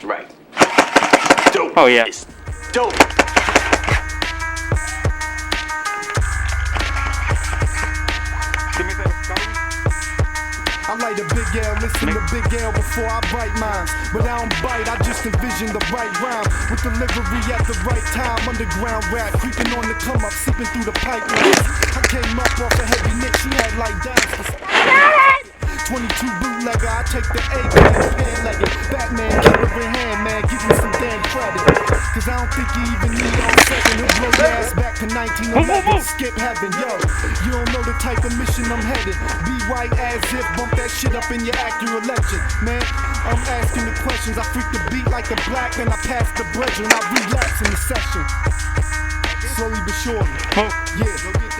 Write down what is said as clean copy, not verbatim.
Right. Dope. Oh yeah. It's dope. I light a big L, listen to Big L before I write mines. But I don't bite, I just envision the right rhyme with delivery at the right time. Underground rap, creeping on the come up, seeping through the pipelines. I came up off a heavy nick, she had like dimes. 22 bootlegger, I take the A-Band, pan-legged Batman, killer in hand, man, give me some damn credit. Cause I don't think you even need all second. He'll blow your ass back to 1911, skip heaven. Yo, you don't know the type of mission I'm headed. Be white as if, bump that shit up in your accurate legend. Man, I'm asking the questions, I freak the beat like the black, and I pass the bridge and I relapse in the session. Slowly but surely, yeah.